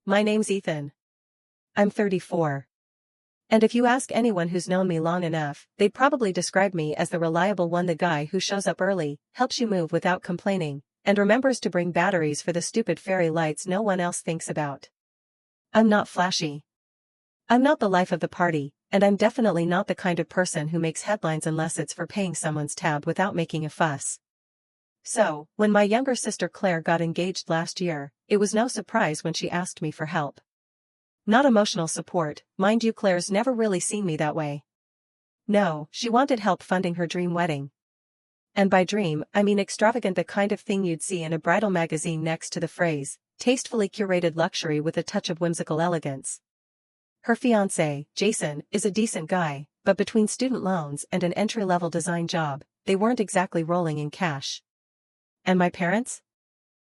My name's Ethan. I'm 34. And if you ask anyone who's known me long enough, they'd probably describe me as the reliable one, the guy who shows up early, helps you move without complaining, and remembers to bring batteries for the stupid fairy lights no one else thinks about. I'm not flashy. I'm not the life of the party, and I'm definitely not the kind of person who makes headlines unless it's for paying someone's tab without making a fuss. So, when my younger sister Claire got engaged last year, it was no surprise when she asked me for help. Not emotional support, mind you. Claire's never really seen me that way. No, she wanted help funding her dream wedding. And by dream, I mean extravagant, the kind of thing you'd see in a bridal magazine next to the phrase, tastefully curated luxury with a touch of whimsical elegance. Her fiancé, Jason, is a decent guy, but between student loans and an entry-level design job, they weren't exactly rolling in cash. And my parents?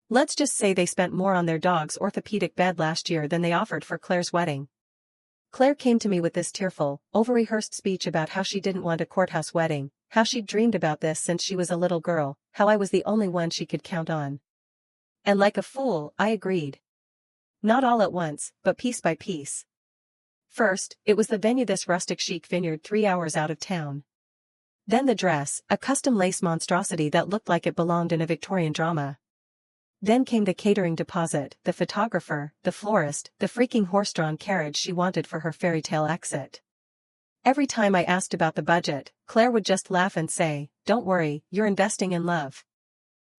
Let's just say they spent more on their dog's orthopedic bed last year than they offered for Claire's wedding. Claire came to me with this tearful, over-rehearsed speech about how she didn't want a courthouse wedding, how she'd dreamed about this since she was a little girl, how I was the only one she could count on. And like a fool, I agreed. Not all at once, but piece by piece. First, it was the venue, this rustic chic vineyard 3 hours out of town. Then the dress, a custom lace monstrosity that looked like it belonged in a Victorian drama. Then came the catering deposit, the photographer, the florist, the freaking horse-drawn carriage she wanted for her fairy tale exit. Every time I asked about the budget, Claire would just laugh and say, "Don't worry, you're investing in love."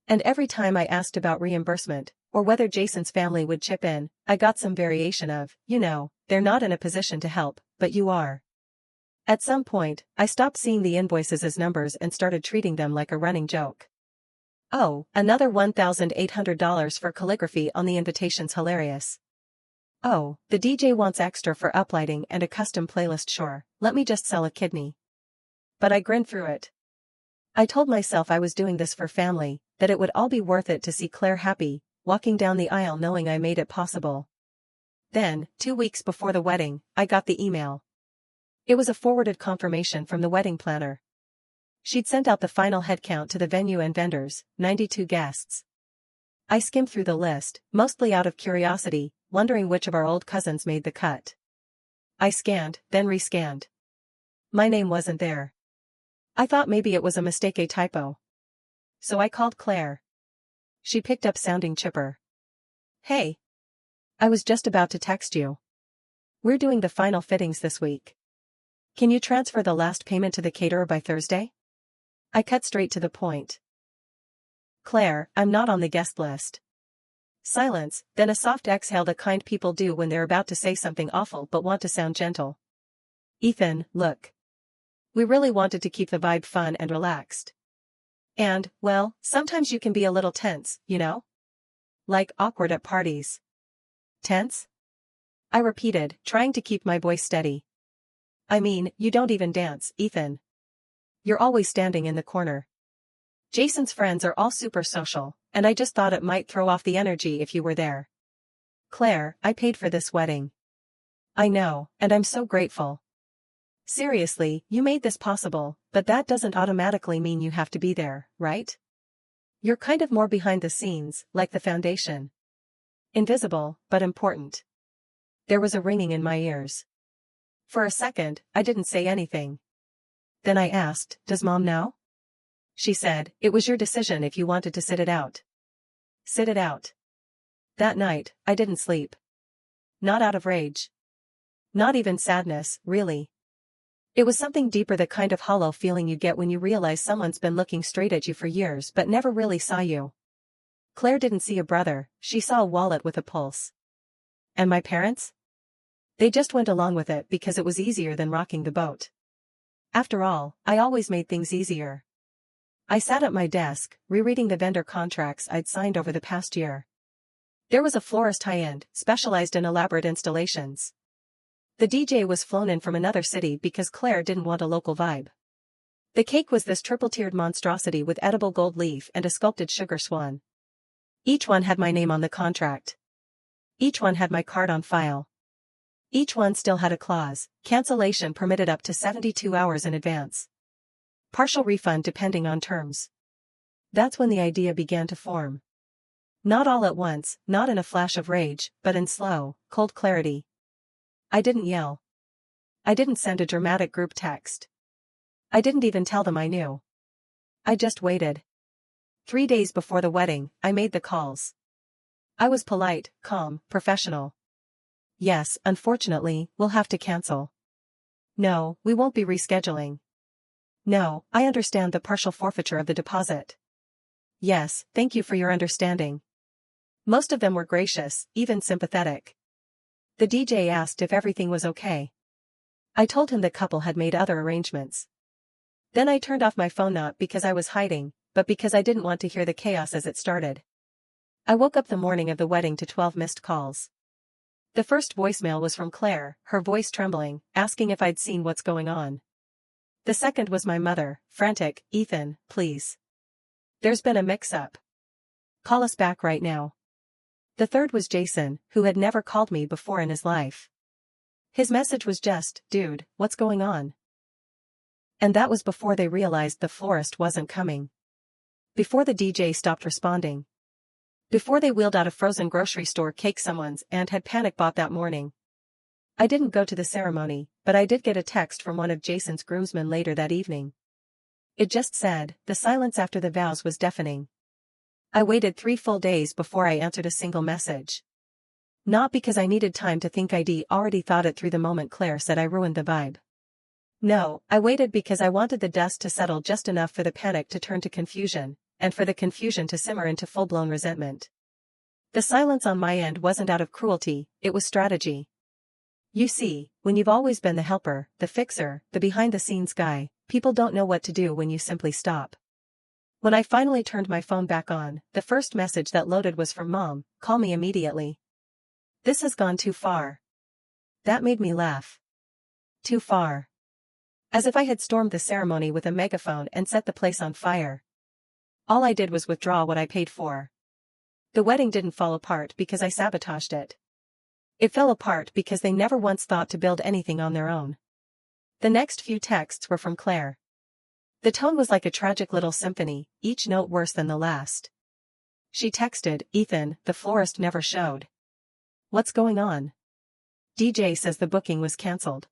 And every time I asked about reimbursement, or whether Jason's family would chip in, I got some variation of, they're not in a position to help, but you are. At some point, I stopped seeing the invoices as numbers and started treating them like a running joke. Oh, another $1,800 for calligraphy on the invitation's hilarious. Oh, the DJ wants extra for uplighting and a custom playlist. Sure, let me just sell a kidney. But I grinned through it. I told myself I was doing this for family, that it would all be worth it to see Claire happy, walking down the aisle knowing I made it possible. Then, 2 weeks before the wedding, I got the email. It was a forwarded confirmation from the wedding planner. She'd sent out the final headcount to the venue and vendors, 92 guests. I skimmed through the list, mostly out of curiosity, wondering which of our old cousins made the cut. I scanned, then rescanned. My name wasn't there. I thought maybe it was a mistake, a typo. So I called Claire. She picked up sounding chipper. "Hey. I was just about to text you. We're doing the final fittings this week. Can you transfer the last payment to the caterer by Thursday?" I cut straight to the point. "Claire, I'm not on the guest list." Silence, then a soft exhale, the kind people do when they're about to say something awful but want to sound gentle. "Ethan, look. We really wanted to keep the vibe fun and relaxed. And, well, sometimes you can be a little tense, Like awkward at parties." "Tense?" I repeated, trying to keep my voice steady. "I mean, you don't even dance, Ethan. You're always standing in the corner. Jason's friends are all super social, and I just thought it might throw off the energy if you were there. Claire, I paid for this wedding. I know, and I'm so grateful. Seriously, you made this possible, but that doesn't automatically mean you have to be there, right? You're kind of more behind the scenes, like the foundation. Invisible, but important." There was a ringing in my ears. For a second, I didn't say anything. Then I asked, "Does Mom know?" She said, "It was your decision if you wanted to sit it out." Sit it out. That night, I didn't sleep. Not out of rage. Not even sadness, really. It was something deeper, the kind of hollow feeling you get when you realize someone's been looking straight at you for years but never really saw you. Claire didn't see a brother, she saw a wallet with a pulse. And my parents? They just went along with it because it was easier than rocking the boat. After all, I always made things easier. I sat at my desk, rereading the vendor contracts I'd signed over the past year. There was a florist, high-end, specialized in elaborate installations. The DJ was flown in from another city because Claire didn't want a local vibe. The cake was this triple-tiered monstrosity with edible gold leaf and a sculpted sugar swan. Each one had my name on the contract. Each one had my card on file. Each one still had a clause, cancellation permitted up to 72 hours in advance. Partial refund depending on terms. That's when the idea began to form. Not all at once, not in a flash of rage, but in slow, cold clarity. I didn't yell. I didn't send a dramatic group text. I didn't even tell them I knew. I just waited. 3 days before the wedding, I made the calls. I was polite, calm, professional. Yes, unfortunately, we'll have to cancel. No, we won't be rescheduling. No, I understand the partial forfeiture of the deposit. Yes, thank you for your understanding. Most of them were gracious, even sympathetic. The DJ asked if everything was okay. I told him the couple had made other arrangements. Then I turned off my phone not because I was hiding, but because I didn't want to hear the chaos as it started. I woke up the morning of the wedding to 12 missed calls. The first voicemail was from Claire, her voice trembling, asking if I'd seen what's going on. The second was my mother, frantic, "Ethan, please. There's been a mix-up. Call us back right now." The third was Jason, who had never called me before in his life. His message was just, "Dude, what's going on?" And that was before they realized the florist wasn't coming. Before the DJ stopped responding. Before they wheeled out a frozen grocery store cake someone's aunt had panic bought that morning. I didn't go to the ceremony, but I did get a text from one of Jason's groomsmen later that evening. It just said, "The silence after the vows was deafening." I waited 3 full days before I answered a single message. Not because I needed time to think. I'd already thought it through the moment Claire said I ruined the vibe. No, I waited because I wanted the dust to settle just enough for the panic to turn to confusion, and for the confusion to simmer into full-blown resentment. The silence on my end wasn't out of cruelty, it was strategy. You see, when you've always been the helper, the fixer, the behind-the-scenes guy, people don't know what to do when you simply stop. When I finally turned my phone back on, the first message that loaded was from Mom, "Call me immediately. This has gone too far." That made me laugh. Too far. As if I had stormed the ceremony with a megaphone and set the place on fire. All I did was withdraw what I paid for. The wedding didn't fall apart because I sabotaged it. It fell apart because they never once thought to build anything on their own. The next few texts were from Claire. The tone was like a tragic little symphony, each note worse than the last. She texted, "Ethan, the florist never showed. What's going on? DJ says the booking was cancelled.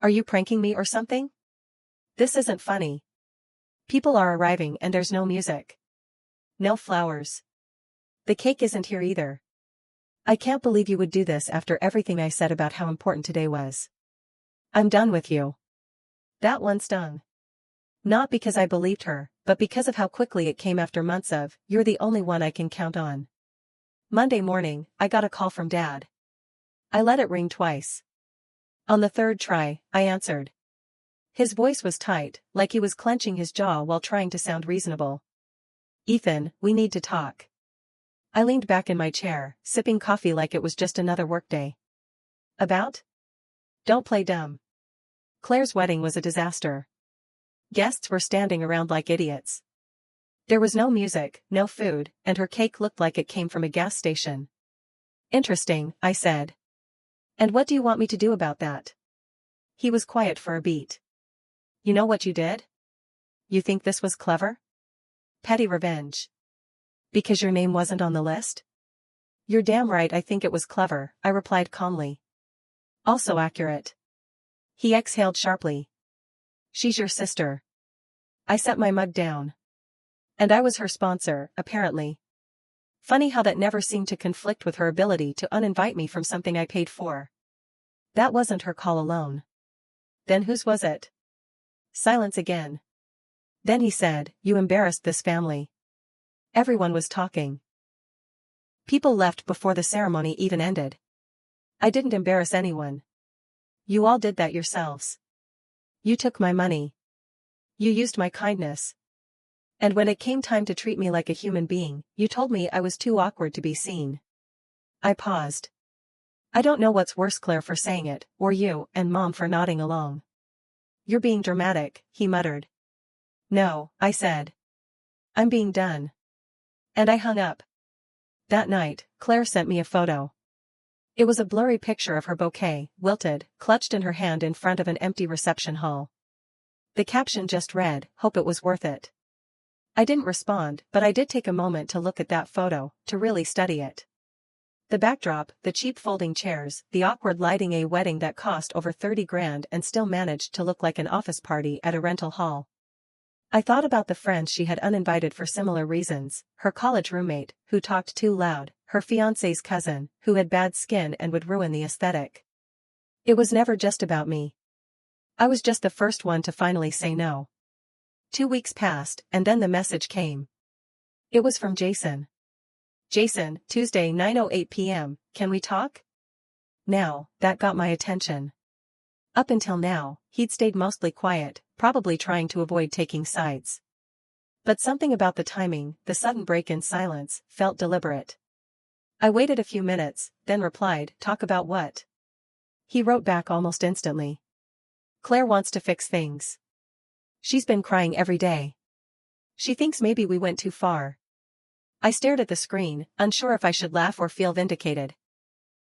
Are you pranking me or something? This isn't funny. People are arriving and there's no music. No flowers. The cake isn't here either. I can't believe you would do this after everything I said about how important today was. I'm done with you." That one stung. Not because I believed her, but because of how quickly it came after months of, "You're the only one I can count on." Monday morning, I got a call from Dad. I let it ring twice. On the third try, I answered. His voice was tight, like he was clenching his jaw while trying to sound reasonable. "Ethan, we need to talk." I leaned back in my chair, sipping coffee like it was just another workday. "About?" "Don't play dumb. Claire's wedding was a disaster. Guests were standing around like idiots. There was no music, no food, and her cake looked like it came from a gas station." "Interesting," I said. "And what do you want me to do about that?" He was quiet for a beat. "You know what you did? You think this was clever? Petty revenge. Because your name wasn't on the list?" "You're damn right I think it was clever," I replied calmly. "Also accurate." He exhaled sharply. "She's your sister." I set my mug down. And I was her sponsor, apparently. Funny how that never seemed to conflict with her ability to uninvite me from something I paid for. That wasn't her call alone. Then whose was it? Silence again. Then he said, "You embarrassed this family." Everyone was talking. People left before the ceremony even ended. I didn't embarrass anyone. You all did that yourselves. You took my money. You used my kindness. And when it came time to treat me like a human being, you told me I was too awkward to be seen. I paused. I don't know what's worse, Claire for saying it, or you and Mom for nodding along. "You're being dramatic," he muttered. "No," I said. "I'm being done." And I hung up. That night, Claire sent me a photo. It was a blurry picture of her bouquet, wilted, clutched in her hand in front of an empty reception hall. The caption just read, "Hope it was worth it." I didn't respond, but I did take a moment to look at that photo, to really study it. The backdrop, the cheap folding chairs, the awkward lighting, a wedding that cost over 30 grand and still managed to look like an office party at a rental hall. I thought about the friends she had uninvited for similar reasons, her college roommate, who talked too loud, her fiancé's cousin, who had bad skin and would ruin the aesthetic. It was never just about me. I was just the first one to finally say no. 2 weeks passed, and then the message came. It was from Jason. Jason, Tuesday 9:08 p.m., can we talk? Now, that got my attention. Up until now, he'd stayed mostly quiet, probably trying to avoid taking sides. But something about the timing, the sudden break in silence, felt deliberate. I waited a few minutes, then replied, talk about what? He wrote back almost instantly. Claire wants to fix things. She's been crying every day. She thinks maybe we went too far. I stared at the screen, unsure if I should laugh or feel vindicated.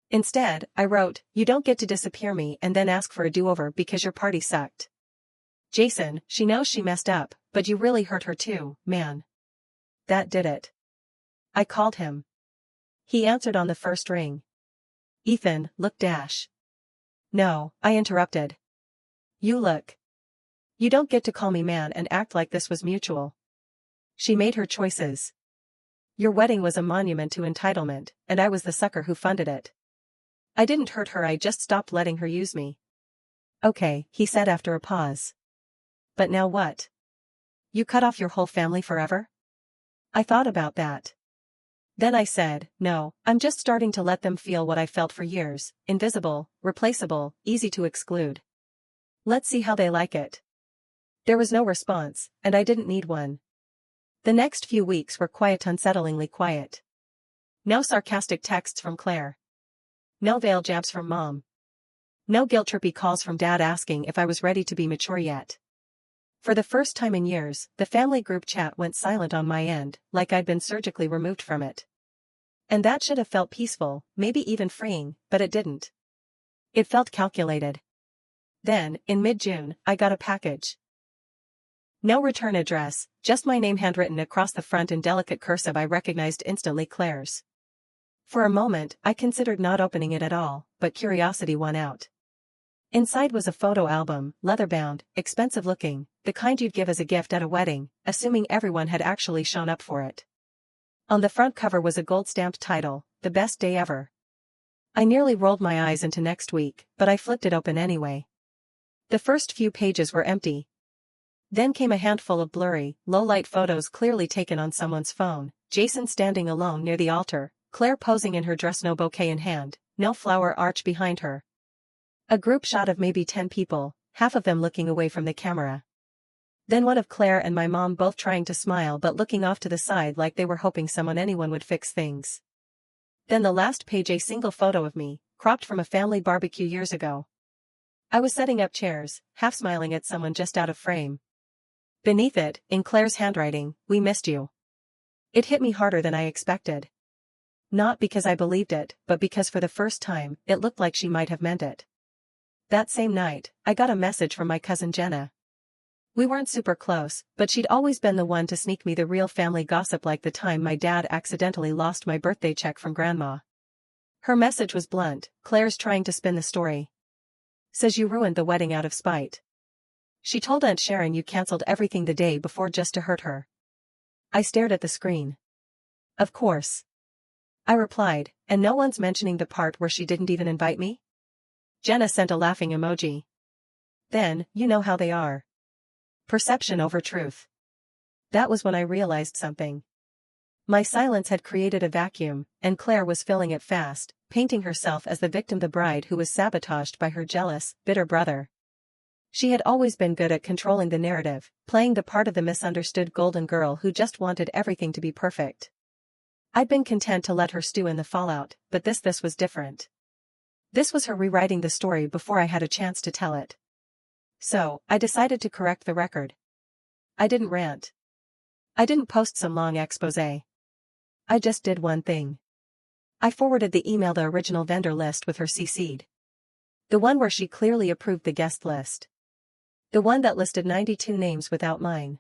Instead, I wrote, you don't get to disappear me and then ask for a do-over because your party sucked. Jason, she knows she messed up, but you really hurt her too, man. That did it. I called him. He answered on the first ring. Ethan, look dash. No, I interrupted. You look. You don't get to call me man and act like this was mutual. She made her choices. Your wedding was a monument to entitlement, and I was the sucker who funded it. I didn't hurt her, I just stopped letting her use me. Okay, he said after a pause. But now what? You cut off your whole family forever? I thought about that. Then I said, no, I'm just starting to let them feel what I felt for years, invisible, replaceable, easy to exclude. Let's see how they like it. There was no response, and I didn't need one. The next few weeks were quiet, unsettlingly quiet. No sarcastic texts from Claire. No veil jabs from Mom. No guilt-trippy calls from Dad asking if I was ready to be mature yet. For the first time in years, the family group chat went silent on my end, like I'd been surgically removed from it. And that should have felt peaceful, maybe even freeing, but it didn't. It felt calculated. Then, in mid-June, I got a package. No return address, just my name handwritten across the front in delicate cursive. I recognized instantly Claire's. For a moment, I considered not opening it at all, but curiosity won out. Inside was a photo album, leather-bound, expensive-looking, the kind you'd give as a gift at a wedding, assuming everyone had actually shown up for it. On the front cover was a gold-stamped title, The Best Day Ever. I nearly rolled my eyes into next week, but I flipped it open anyway. The first few pages were empty. Then came a handful of blurry, low-light photos clearly taken on someone's phone, Jason standing alone near the altar, Claire posing in her dress, no bouquet in hand, no flower arch behind her. A group shot of maybe 10 people, half of them looking away from the camera. Then one of Claire and my mom both trying to smile but looking off to the side like they were hoping anyone would fix things. Then the last page, a single photo of me, cropped from a family barbecue years ago. I was setting up chairs, half smiling at someone just out of frame. Beneath it, in Claire's handwriting, we missed you. It hit me harder than I expected. Not because I believed it, but because for the first time, it looked like she might have meant it. That same night, I got a message from my cousin Jenna. We weren't super close, but she'd always been the one to sneak me the real family gossip, like the time my dad accidentally lost my birthday check from Grandma. Her message was blunt, Claire's trying to spin the story. Says you ruined the wedding out of spite. She told Aunt Sharon you canceled everything the day before just to hurt her. I stared at the screen. Of course. I replied, and no one's mentioning the part where she didn't even invite me? Jenna sent a laughing emoji. Then, you know how they are. Perception over truth. That was when I realized something. My silence had created a vacuum, and Claire was filling it fast, painting herself as the victim, the bride who was sabotaged by her jealous, bitter brother. She had always been good at controlling the narrative, playing the part of the misunderstood golden girl who just wanted everything to be perfect. I'd been content to let her stew in the fallout, but this was different. This was her rewriting the story before I had a chance to tell it. So, I decided to correct the record. I didn't rant. I didn't post some long exposé. I just did one thing. I forwarded the email, the original vendor list with her CC'd. The one where she clearly approved the guest list. The one that listed 92 names without mine.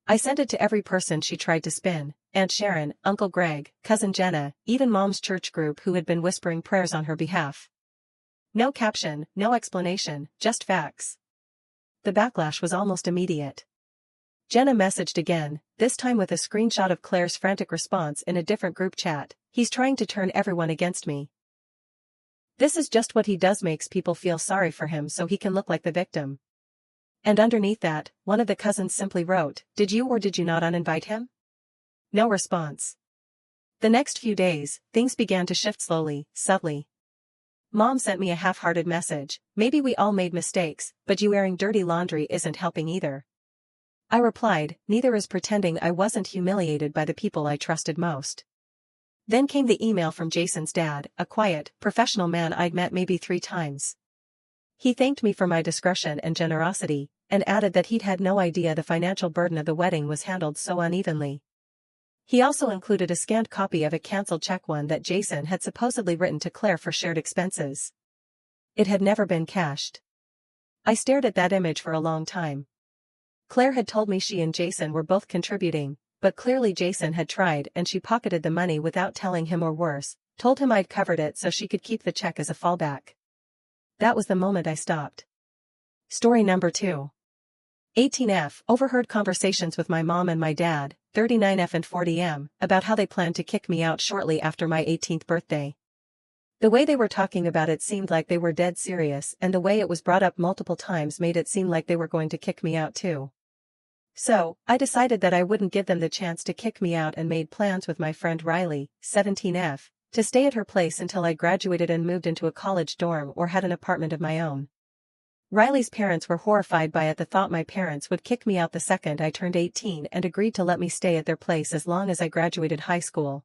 I sent it to every person she tried to spin, Aunt Sharon, Uncle Greg, Cousin Jenna, even Mom's church group who had been whispering prayers on her behalf. No caption, no explanation, just facts. The backlash was almost immediate. Jenna messaged again, this time with a screenshot of Claire's frantic response in a different group chat. He's trying to turn everyone against me. This is just what he does, makes people feel sorry for him so he can look like the victim. And underneath that, one of the cousins simply wrote, did you or did you not uninvite him? No response. The next few days, things began to shift slowly, subtly. Mom sent me a half-hearted message, maybe we all made mistakes, but you airing dirty laundry isn't helping either. I replied, neither is pretending I wasn't humiliated by the people I trusted most. Then came the email from Jason's dad, a quiet, professional man I'd met maybe 3 times. He thanked me for my discretion and generosity, and added that he'd had no idea the financial burden of the wedding was handled so unevenly. He also included a scanned copy of a cancelled check, one that Jason had supposedly written to Claire for shared expenses. It had never been cashed. I stared at that image for a long time. Claire had told me she and Jason were both contributing, but clearly Jason had tried and she pocketed the money without telling him, or worse, told him I'd covered it so she could keep the check as a fallback. That was the moment I stopped. Story number 2. 18F overheard conversations with my mom and my dad, 39F and 40M, about how they planned to kick me out shortly after my 18th birthday. The way they were talking about it seemed like they were dead serious, and the way it was brought up multiple times made it seem like they were going to kick me out too. So, I decided that I wouldn't give them the chance to kick me out and made plans with my friend Riley, 17F, to stay at her place until I graduated and moved into a college dorm or had an apartment of my own. Riley's parents were horrified by the thought my parents would kick me out the second I turned 18 and agreed to let me stay at their place as long as I graduated high school.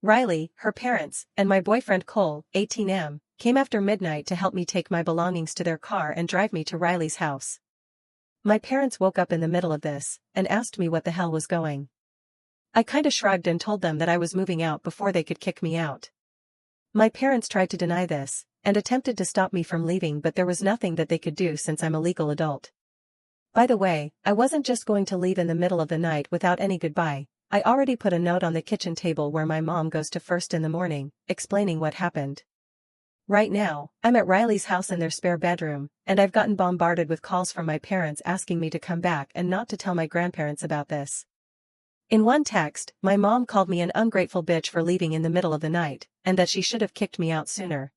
Riley, her parents, and my boyfriend Cole, 18M, came after midnight to help me take my belongings to their car and drive me to Riley's house. My parents woke up in the middle of this and asked me what the hell was going. I kinda shrugged and told them that I was moving out before they could kick me out. My parents tried to deny this and attempted to stop me from leaving, but there was nothing that they could do since I'm a legal adult. By the way, I wasn't just going to leave in the middle of the night without any goodbye. I already put a note on the kitchen table where my mom goes to first in the morning, explaining what happened. Right now, I'm at Riley's house in their spare bedroom, and I've gotten bombarded with calls from my parents asking me to come back and not to tell my grandparents about this. In one text, my mom called me an ungrateful bitch for leaving in the middle of the night, and that she should have kicked me out sooner.